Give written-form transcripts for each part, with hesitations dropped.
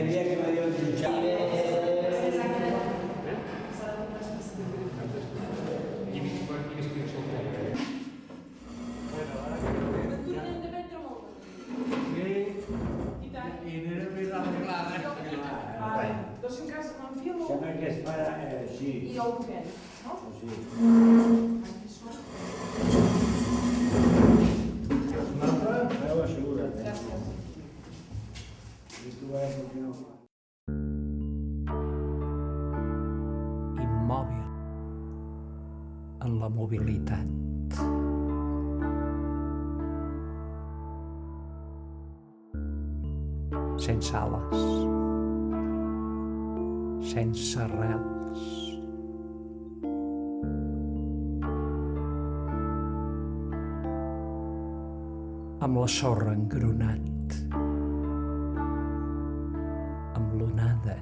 aquell dia que me diuen trinxar. Dos em casa m'enfilo Sembla que es farà, sí. i el buquet, no? Sí. Aquí són. Un altre? Veu assegura't. Gràcies. I tu vas continuar. Immòbil en la mobilitat. Sense ales, sense arrels. Amb la sorra engronat, amb l'onada,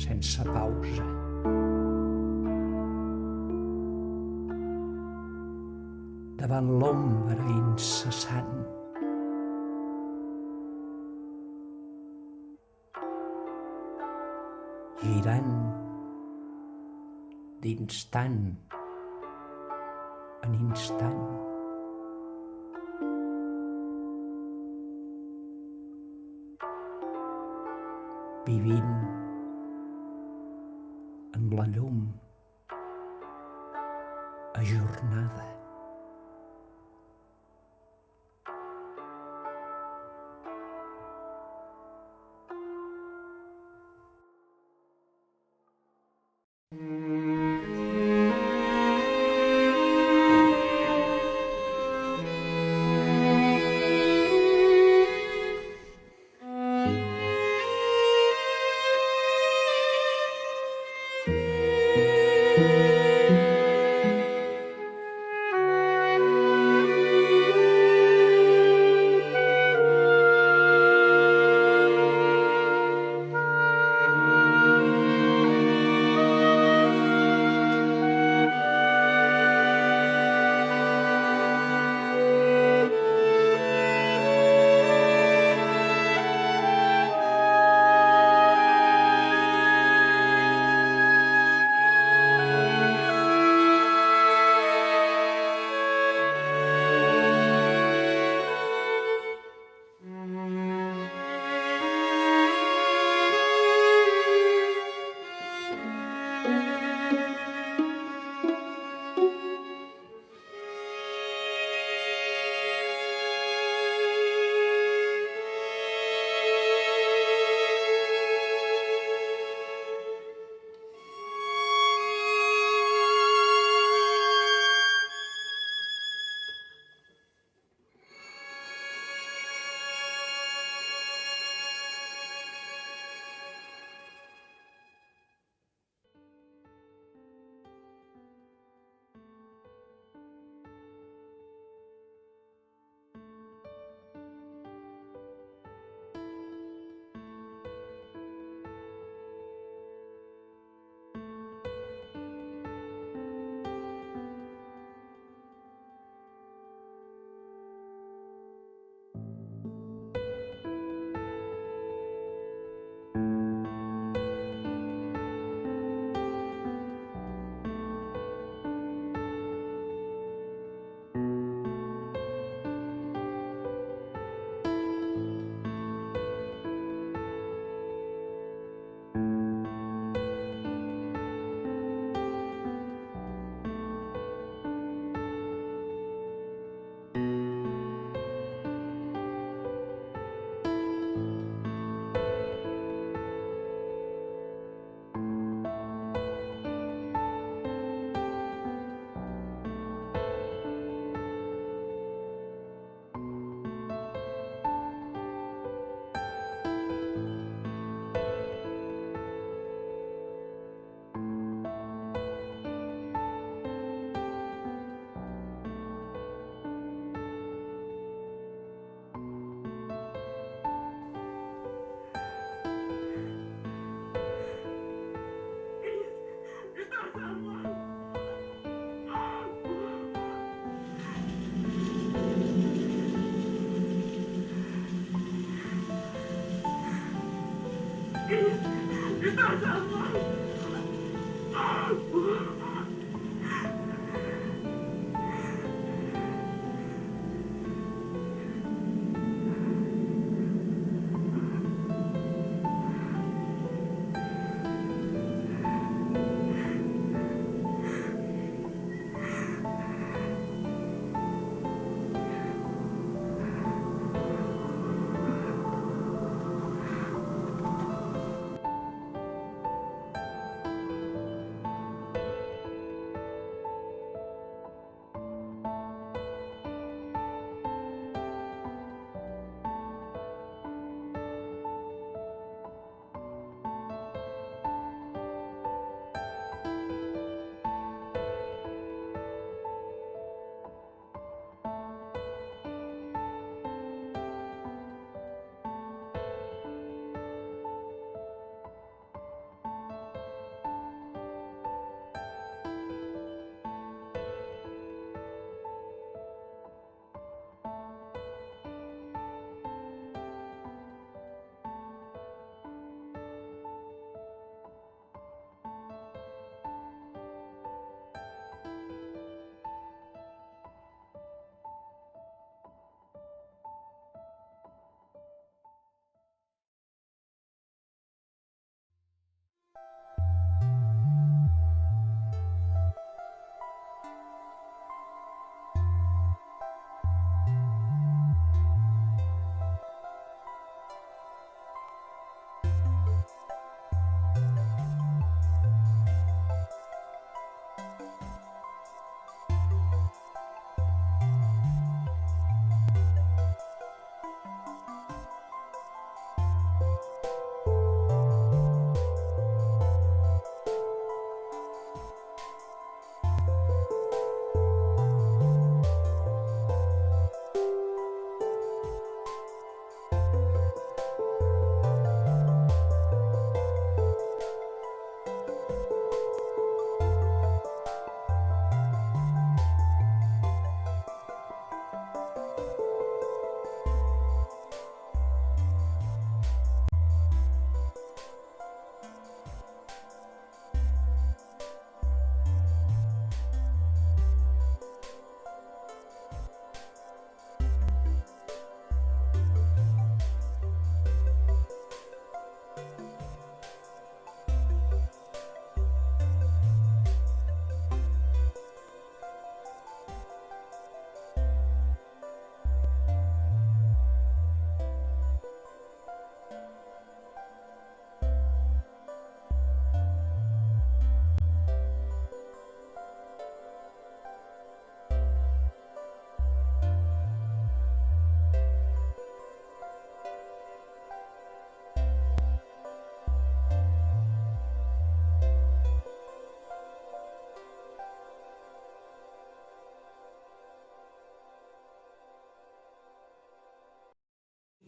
sense pausa. Davant l'ombra incessant, girant d'instant en instant. Vivint en la llum ajornada.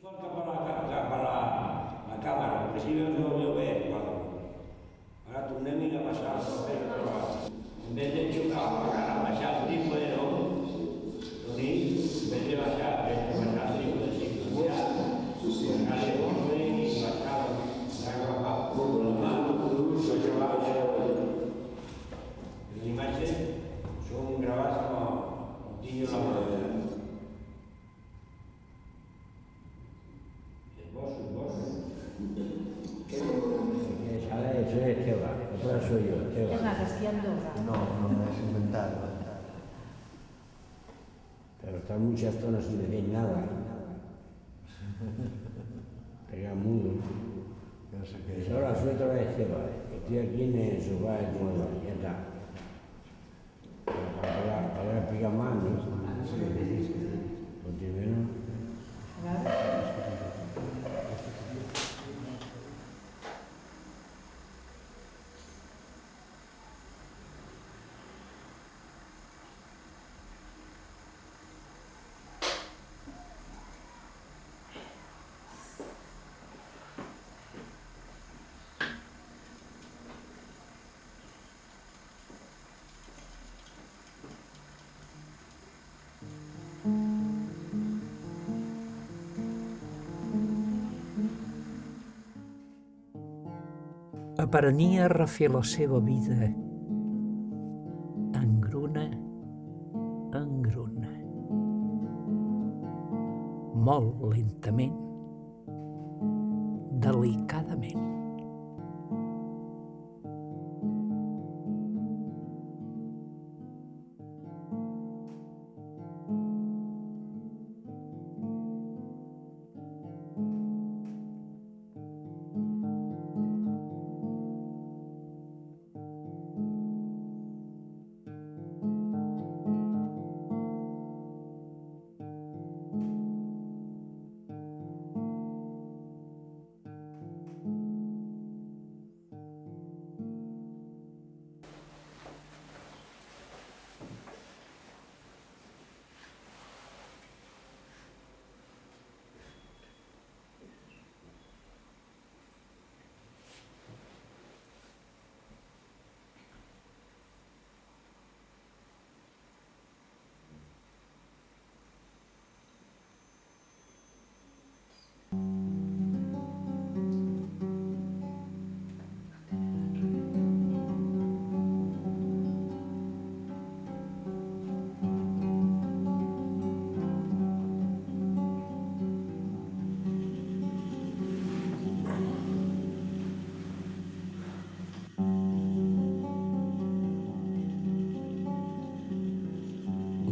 Falta para la cámara, porque si no lo veo ver cuando. Ahora tornem a passar en vez de xocar, a baixar el tipus de no, en vez de baixar el tipus de cintura, buscar el orden y baixar la con la mano, les imatges són gravades com tinc la madera. Eso es Teba, otra soy yo, Teba. Es nada, estoy Andorra. No, no me has inventado. Pero están muchas zonas sin decir nada. Pega mudo. Yo sé que Pues ahora soy otra vez Teba. Estoy aquí en el sofá de nuevo, ya está. Para picar más, ¿no? Porque menos. Claro. aprenia a refer la seva vida engruna, engruna, molt lentament, delicadament.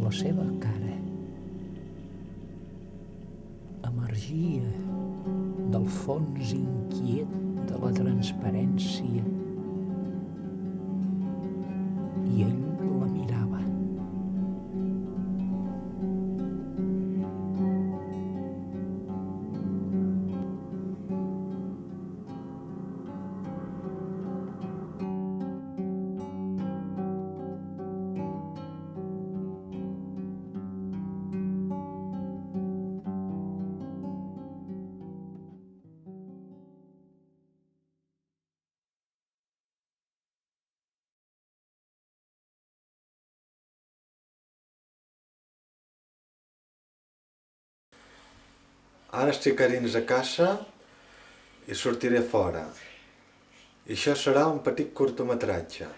La seva cara emergia del fons inquiet de la transparència i ell la mirava. Ara estic dins a casa i sortiré fora. I això serà un petit curtmetratge.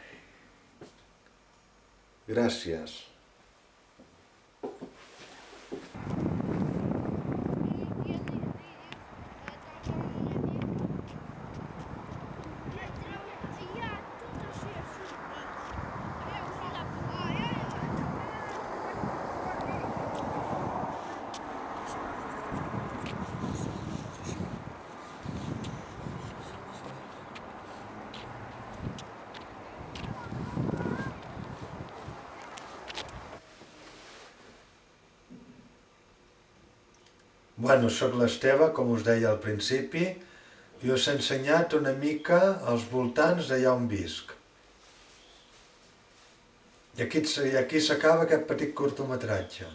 Gràcies. Bueno, soc l'Esteve, com us deia al principi, i us he ensenyat una mica als voltants d'allà on visc. I aquí s'acaba aquest petit curtmetratge.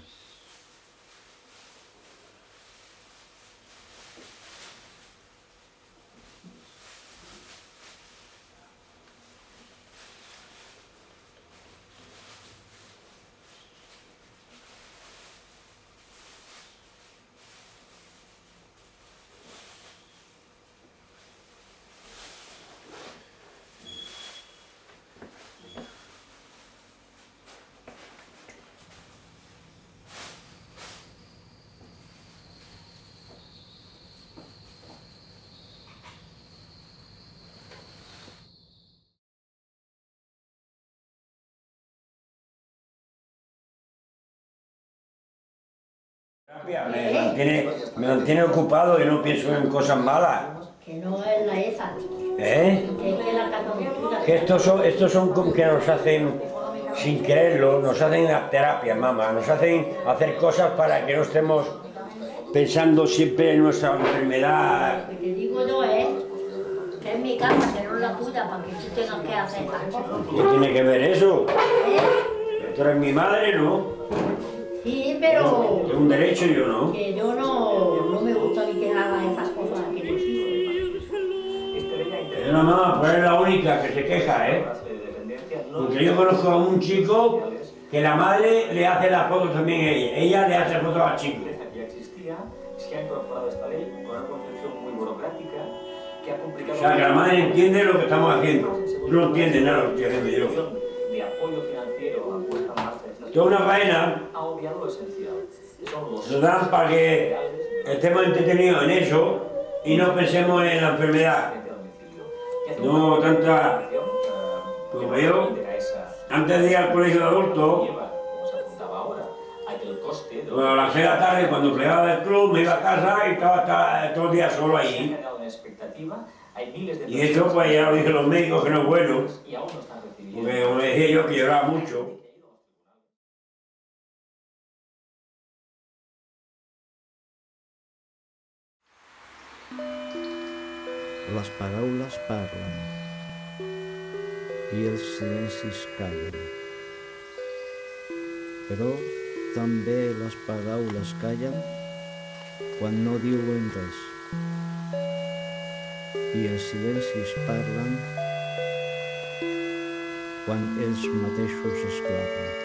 Me mantiene ocupado y no pienso en cosas malas. Que no es la esa. ¿Eh? Que es que la casa Que estos son como que nos hacen, sin quererlo, nos hacen las terapias, mamá. Nos hacen hacer cosas para que no estemos pensando siempre en nuestra enfermedad. Lo que te digo yo es que es mi casa, que no es la tuya, para que tú tengas que hacer esas cosas. ¿Qué tiene que ver eso? ¿Eh? Tú eres mi madre, ¿no? Sí, pero Es un derecho, yo no. que yo no me gusta ni que hagas esas cosas que te pido. Es una mamá, pues es la única que se queja, ¿eh? Porque yo conozco a un chico que la madre le hace las fotos también a ella. Ella le hace fotos al chico. Ya existía, se ha incorporado esta ley con una concepción muy burocrática que ha publicado... O sea, que la madre entiende lo que estamos haciendo. No entiende nada lo que estoy haciendo yo. De apoyo financiero a puesta en marcha de esta... Toda una faena Ha obviado lo esencial, que son los... nos dan para que estemos entretenidos en eso y no pensemos en la enfermedad. No tanta... Pues veo, antes de ir al colegio de adultos, a las 6 de la tarde, cuando plegaba del club, me iba a casa y estaba todo el día solo allí. Y eso, pues ya lo dije los médicos que no es bueno, porque como decía yo, que lloraba mucho. Les paraules parlen i els silencis callen. Però també les paraules callen quan no diuen res. I els silencis parlen quan ells mateixos esclaten.